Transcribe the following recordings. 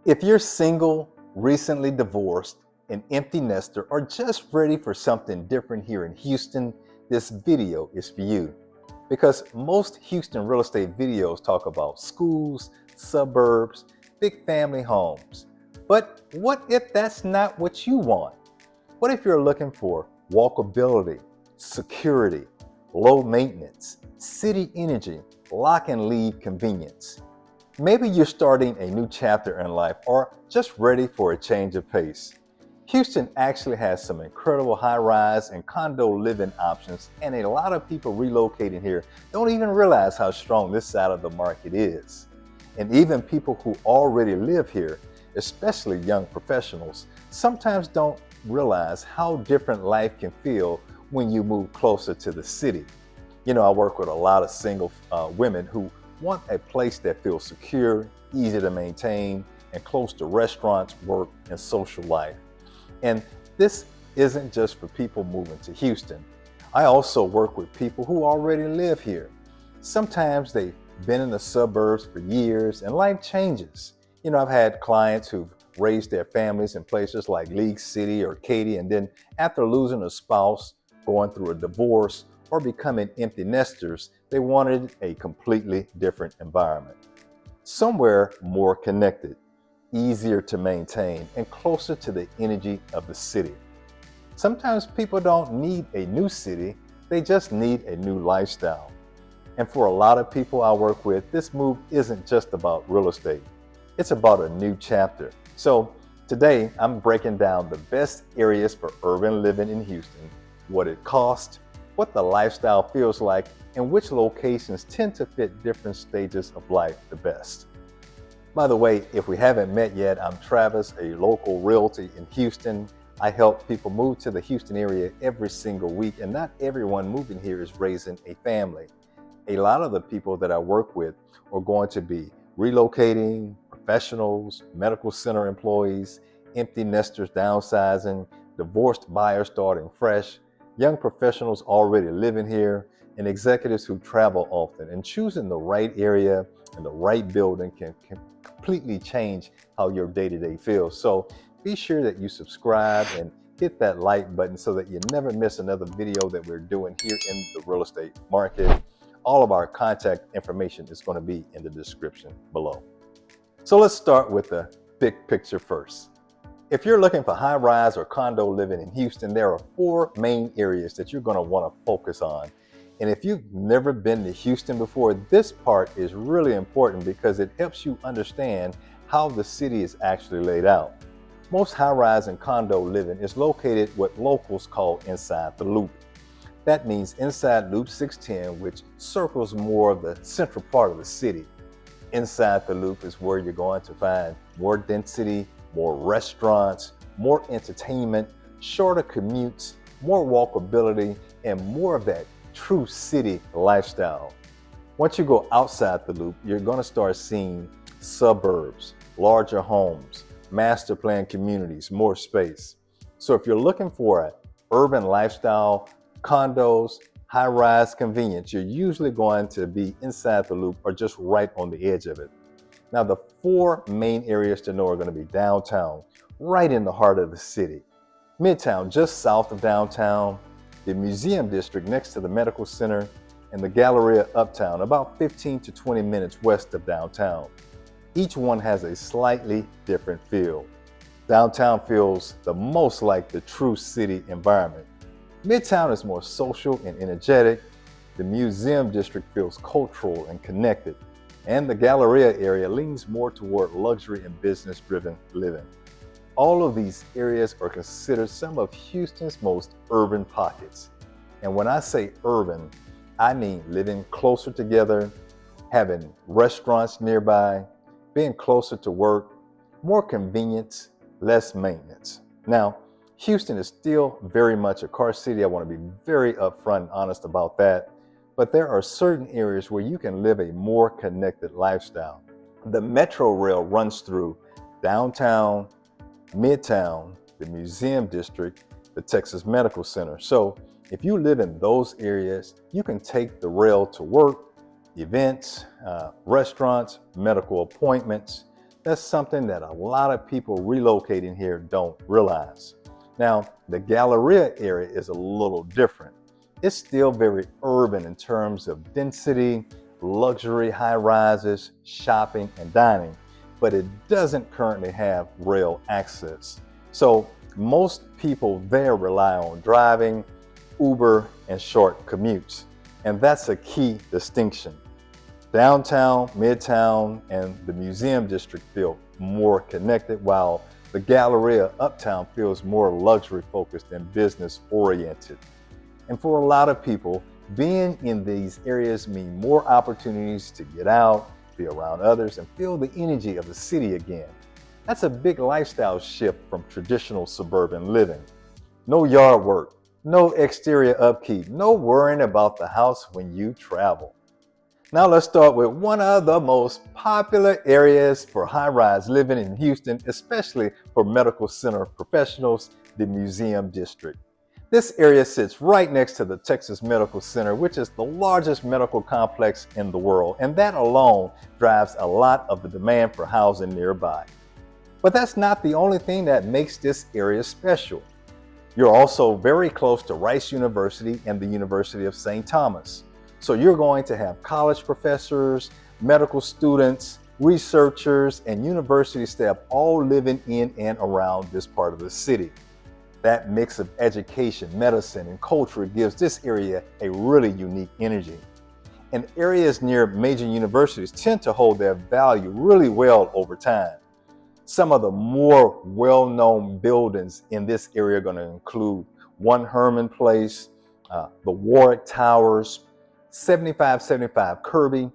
If you're single, recently divorced, an empty nester, or just ready for something different here in Houston, this video is for you. Because most Houston real estate videos talk about schools, suburbs, big family homes. But what if that's not what you want? What if you're looking for walkability, security, low maintenance, city energy, lock and leave convenience? Maybe you're starting a new chapter in life or just ready for a change of pace. Houston actually has some incredible high-rise and condo living options, and a lot of people relocating here don't even realize how strong this side of the market is. And even people who already live here, especially young professionals, sometimes don't realize how different life can feel when you move closer to the city. I work with a lot of single women who want a place that feels secure, easy to maintain, and close to restaurants, work, and social life. And this isn't just for people moving to Houston. I also work with people who already live here. Sometimes they've been in the suburbs for years and life changes. I've had clients who've raised their families in places like League City or Katy, and then after losing a spouse, going through a divorce, or becoming empty nesters, they wanted a completely different environment. Somewhere more connected, easier to maintain, and closer to the energy of the city. Sometimes people don't need a new city, they just need a new lifestyle. And for a lot of people I work with, this move isn't just about real estate. It's about a new chapter. So today I'm breaking down the best areas for urban living in Houston, what it costs, what the lifestyle feels like, and which locations tend to fit different stages of life the best. By the way, if we haven't met yet, I'm Travis, a local realtor in Houston. I help people move to the Houston area every single week, and not everyone moving here is raising a family. A lot of the people that I work with are going to be relocating, professionals, medical center employees, empty nesters downsizing, divorced buyers starting fresh, young professionals already living here, and executives who travel often. And choosing the right area and the right building can completely change how your day-to-day feels. So be sure that you subscribe and hit that like button so that you never miss another video that we're doing here in the real estate market. All of our contact information is going to be in the description below. So let's start with the big picture first. If you're looking for high-rise or condo living in Houston, there are 4 main areas that you're going to want to focus on. And if you've never been to Houston before, this part is really important because it helps you understand how the city is actually laid out. Most high-rise and condo living is located what locals call inside the loop. That means inside Loop 610, which circles more of the central part of the city. Inside the loop is where you're going to find more density, more restaurants, more entertainment, shorter commutes, more walkability, and more of that true city lifestyle. Once you go outside the loop, you're going to start seeing suburbs, larger homes, master plan communities, more space. So if you're looking for an urban lifestyle, condos, high-rise convenience, you're usually going to be inside the loop or just right on the edge of it. Now, the 4 main areas to know are going to be downtown, right in the heart of the city. Midtown, just south of downtown. The Museum District next to the Medical Center. And the Galleria Uptown, about 15 to 20 minutes west of downtown. Each one has a slightly different feel. Downtown feels the most like the true city environment. Midtown is more social and energetic. The Museum District feels cultural and connected. And the Galleria area leans more toward luxury and business-driven living. All of these areas are considered some of Houston's most urban pockets. And when I say urban, I mean living closer together, having restaurants nearby, being closer to work, more convenience, less maintenance. Now, Houston is still very much a car city. I want to be very upfront and honest about that. But there are certain areas where you can live a more connected lifestyle. The Metro Rail runs through downtown, Midtown, the Museum District, the Texas Medical Center. So if you live in those areas, you can take the rail to work, events, restaurants, medical appointments. That's something that a lot of people relocating here don't realize. Now, the Galleria area is a little different. It's still very urban in terms of density, luxury high rises, shopping, and dining, but it doesn't currently have rail access. So most people there rely on driving, Uber, and short commutes. And that's a key distinction. Downtown, Midtown, and the Museum District feel more connected, while the Galleria Uptown feels more luxury focused and business oriented. And for a lot of people, being in these areas mean more opportunities to get out, be around others, and feel the energy of the city again. That's a big lifestyle shift from traditional suburban living. No yard work, no exterior upkeep, no worrying about the house when you travel. Now let's start with one of the most popular areas for high-rise living in Houston, especially for medical center professionals, the Museum District. This area sits right next to the Texas Medical Center, which is the largest medical complex in the world, and that alone drives a lot of the demand for housing nearby. But that's not the only thing that makes this area special. You're also very close to Rice University and the University of St. Thomas. So you're going to have college professors, medical students, researchers, and university staff all living in and around this part of the city. That mix of education, medicine, and culture gives this area a really unique energy. And areas near major universities tend to hold their value really well over time. Some of the more well-known buildings in this area are going to include One Herman Place, the Warwick Towers, 7575 Kirby,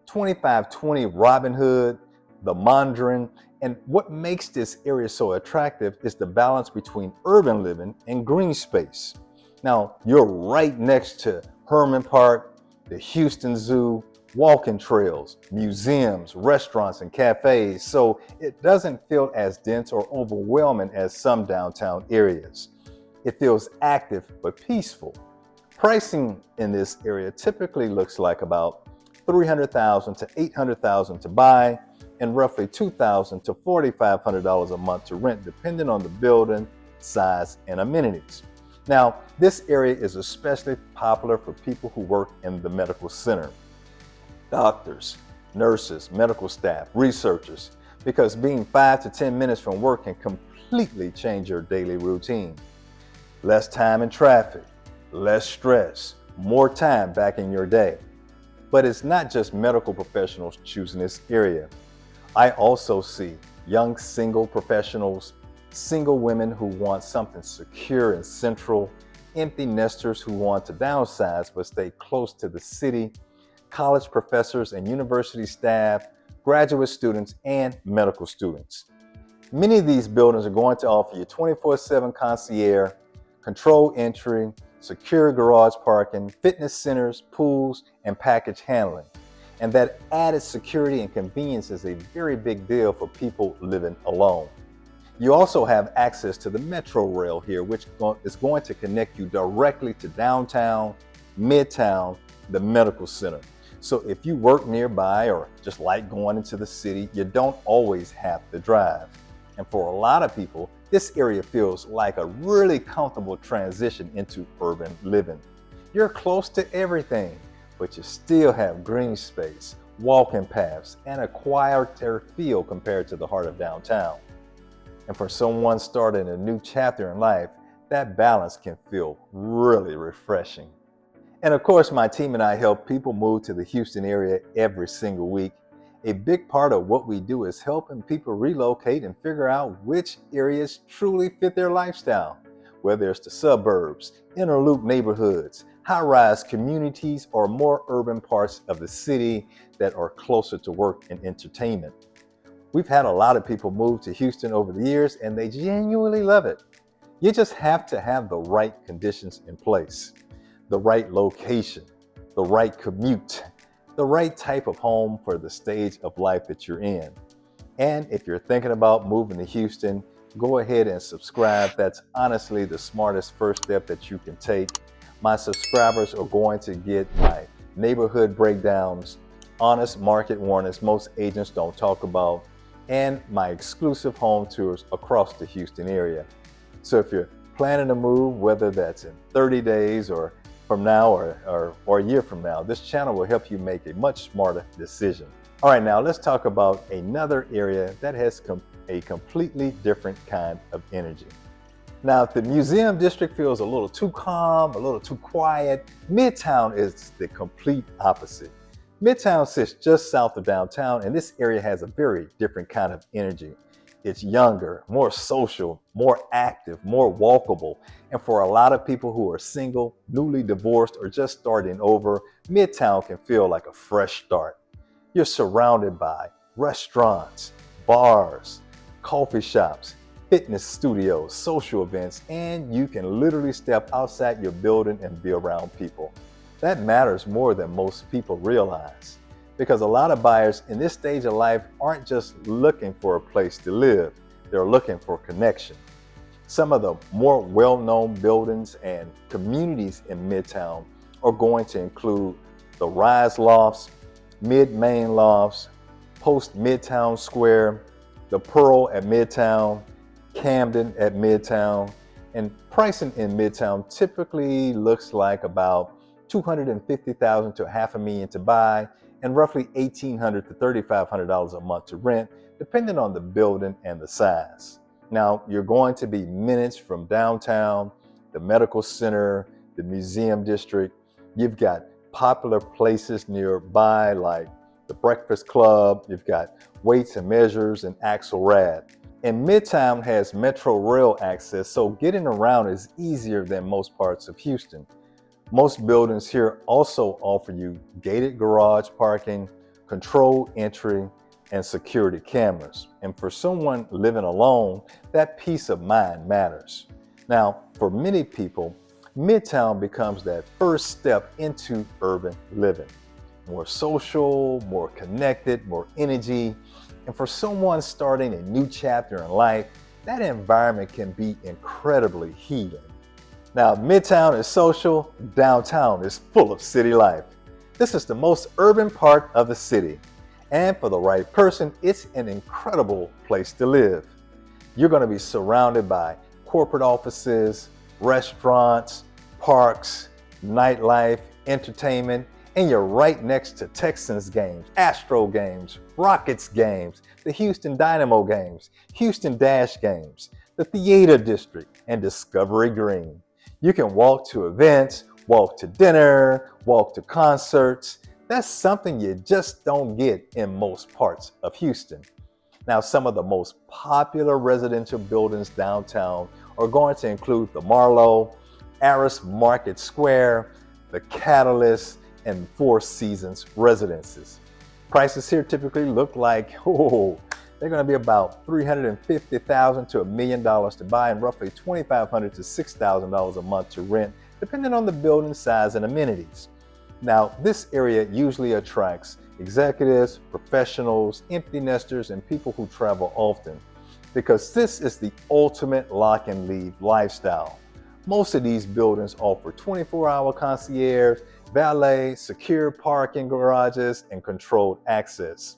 2520 Robin Hood, the Mondrian. And what makes this area so attractive is the balance between urban living and green space. Now, you're right next to Herman Park, the Houston Zoo, walking trails, museums, restaurants, and cafes, so it doesn't feel as dense or overwhelming as some downtown areas. It feels active but peaceful. Pricing in this area typically looks like about $300,000 to $800,000 to buy and roughly $2,000 to $4,500 a month to rent, depending on the building, size, and amenities. Now, this area is especially popular for people who work in the medical center. Doctors, nurses, medical staff, researchers, because being 5 to 10 minutes from work can completely change your daily routine. Less time in traffic, less stress, more time back in your day. But it's not just medical professionals choosing this area. I also see young single professionals, single women who want something secure and central, empty nesters who want to downsize but stay close to the city, college professors and university staff, graduate students, and medical students. Many of these buildings are going to offer you 24/7 concierge, controlled entry, secure garage parking, fitness centers, pools, and package handling. And that added security and convenience is a very big deal for people living alone. You also have access to the Metro Rail here, which is going to connect you directly to downtown, Midtown, the medical center. So if you work nearby or just like going into the city, you don't always have to drive. And for a lot of people, this area feels like a really comfortable transition into urban living. You're close to everything, but you still have green space, walking paths, and a quieter feel compared to the heart of downtown. And for someone starting a new chapter in life, that balance can feel really refreshing. And of course, my team and I help people move to the Houston area every single week. A big part of what we do is helping people relocate and figure out which areas truly fit their lifestyle, whether it's the suburbs, inner loop neighborhoods, high-rise communities, or more urban parts of the city that are closer to work and entertainment. We've had a lot of people move to Houston over the years, and they genuinely love it. You just have to have the right conditions in place, the right location, the right commute, the right type of home for the stage of life that you're in. And if you're thinking about moving to Houston, go ahead and subscribe. That's honestly the smartest first step that you can take. My subscribers are going to get my neighborhood breakdowns, honest market warnings most agents don't talk about, and my exclusive home tours across the Houston area. So if you're planning to move, whether that's in 30 days or from now or a year from now, this channel will help you make a much smarter decision. All right, now let's talk about another area that has a completely different kind of energy. Now, if the museum district feels a little too calm, a little too quiet, Midtown is the complete opposite. Midtown sits just south of downtown, and this area has a very different kind of energy. It's younger, more social, more active, more walkable. And for a lot of people who are single, newly divorced, or just starting over, Midtown can feel like a fresh start. You're surrounded by restaurants, bars, coffee shops, fitness studios, social events, and you can literally step outside your building and be around people. That matters more than most people realize, because a lot of buyers in this stage of life aren't just looking for a place to live, they're looking for connection. Some of the more well-known buildings and communities in Midtown are going to include the Rise Lofts, Mid-Main Lofts, Post Midtown Square, the Pearl at Midtown, Camden at Midtown, and pricing in Midtown typically looks like about $250,000 to $500,000 to buy, and roughly $1,800 to $3,500 a month to rent, depending on the building and the size. Now, you're going to be minutes from downtown, the medical center, the museum district. You've got popular places nearby like the Breakfast Club, you've got Weights and Measures and Axelrad. And Midtown has Metro Rail access, so getting around is easier than most parts of Houston. Most buildings here also offer you gated garage parking, controlled entry, and security cameras. And for someone living alone, that peace of mind matters. Now, for many people, Midtown becomes that first step into urban living. More social, more connected, more energy. And for someone starting a new chapter in life, that environment can be incredibly healing. Now, Midtown is social, downtown is full of city life. This is the most urban part of the city. And for the right person, it's an incredible place to live. You're going to be surrounded by corporate offices, restaurants, parks, nightlife, entertainment, and you're right next to Texans games, Astro games, Rockets games, the Houston Dynamo games, Houston Dash games, the Theater District, and Discovery Green. You can walk to events, walk to dinner, walk to concerts. That's something you just don't get in most parts of Houston. Now, some of the most popular residential buildings downtown are going to include the Marlowe, Aris Market Square, the Catalyst, and Four Seasons residences. Prices here typically look like, they're going to be about $350,000 to $1 million to buy, and roughly $2,500 to $6,000 a month to rent, depending on the building size and amenities. Now, this area usually attracts executives, professionals, empty nesters, and people who travel often, because this is the ultimate lock and leave lifestyle. Most of these buildings offer 24-hour concierge, valet, secure parking garages, and controlled access.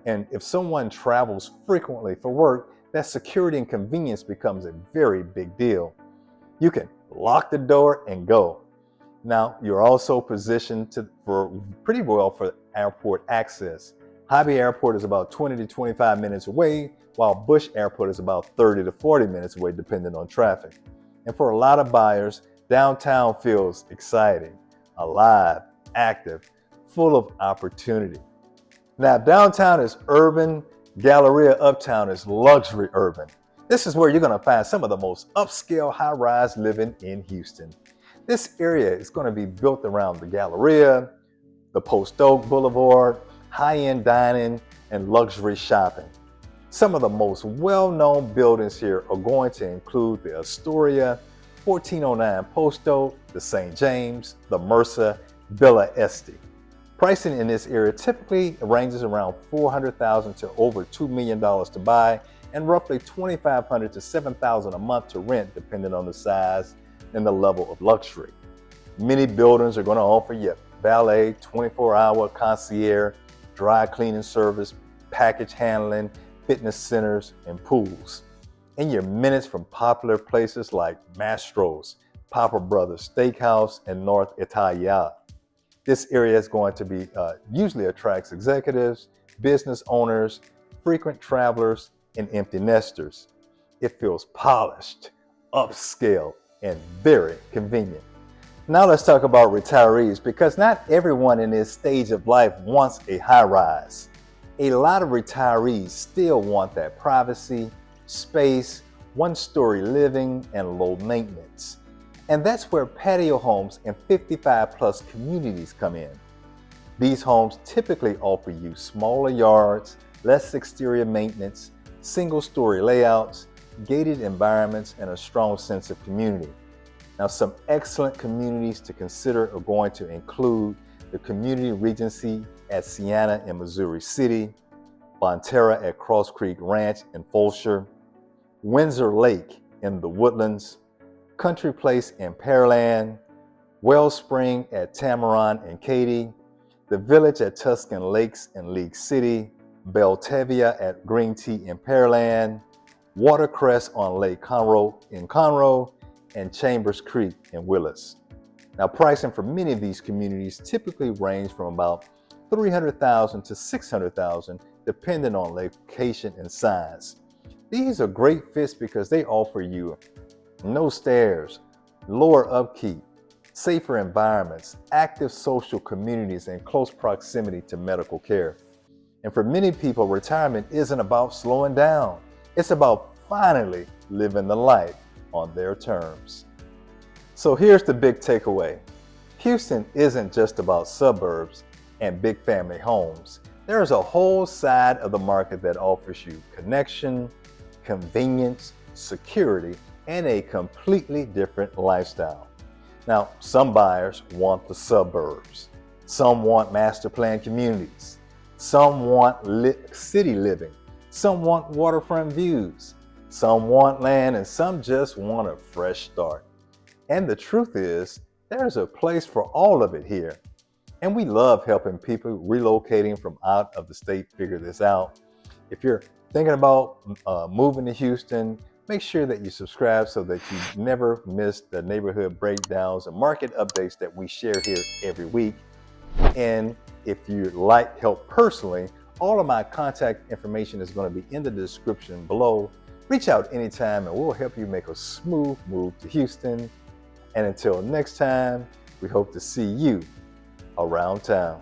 And if someone travels frequently for work, that security and convenience becomes a very big deal. You can lock the door and go. Now, you're also positioned pretty well for airport access. Hobby Airport is about 20 to 25 minutes away, while Bush Airport is about 30 to 40 minutes away, depending on traffic. And for a lot of buyers, downtown feels exciting, alive, active, full of opportunity. Now, downtown is urban, Galleria Uptown is luxury urban. This is where you're going to find some of the most upscale high-rise living in Houston. This area is going to be built around the Galleria, the Post Oak Boulevard, high-end dining, and luxury shopping. Some of the most well-known buildings here are going to include the Astoria, 1409 Post Oak, the St. James, the Mercer, Villa Este. Pricing in this area typically ranges around $400,000 to over $2 million to buy, and roughly $2,500 to $7,000 a month to rent, depending on the size and the level of luxury. Many buildings are going to offer you valet, 24-hour concierge, dry cleaning service, package handling, fitness centers, and pools. And you're minutes from popular places like Mastro's, Papa Brothers Steakhouse, and North Italia. This area is going to be usually attracts executives, business owners, frequent travelers, and empty nesters. It feels polished, upscale, and very convenient. Now let's talk about retirees, because not everyone in this stage of life wants a high rise. A lot of retirees still want that privacy, space, one-story living, and low maintenance. And that's where patio homes and 55-plus communities come in. These homes typically offer you smaller yards, less exterior maintenance, single-story layouts, gated environments, and a strong sense of community. Now, some excellent communities to consider are going to include the Community Regency at Sienna in Missouri City, Bonterra at Cross Creek Ranch in Fulshire, Windsor Lake in the Woodlands, Country Place in Pearland, Wellspring at Tamaron and Katy, the Village at Tuscan Lakes in League City, Beltavia at Green Tea in Pearland, Watercress on Lake Conroe in Conroe, and Chambers Creek in Willis. Now, pricing for many of these communities typically range from about $300,000 to $600,000, depending on location and size. These are great fits because they offer you no stairs, lower upkeep, safer environments, active social communities, and close proximity to medical care. And for many people, retirement isn't about slowing down. It's about finally living the life on their terms. So here's the big takeaway. Houston isn't just about suburbs and big family homes. There's a whole side of the market that offers you connection, convenience, security, and a completely different lifestyle. Now, some buyers want the suburbs. Some want master plan communities. Some want city living. Some want waterfront views. Some want land, and some just want a fresh start. And the truth is, there's a place for all of it here. And we love helping people relocating from out of the state figure this out. If you're thinking about moving to Houston, make sure that you subscribe so that you never miss the neighborhood breakdowns and market updates that we share here every week. And if you'd like help personally, all of my contact information is going to be in the description below. Reach out anytime and we'll help you make a smooth move to Houston. And until next time, we hope to see you around town.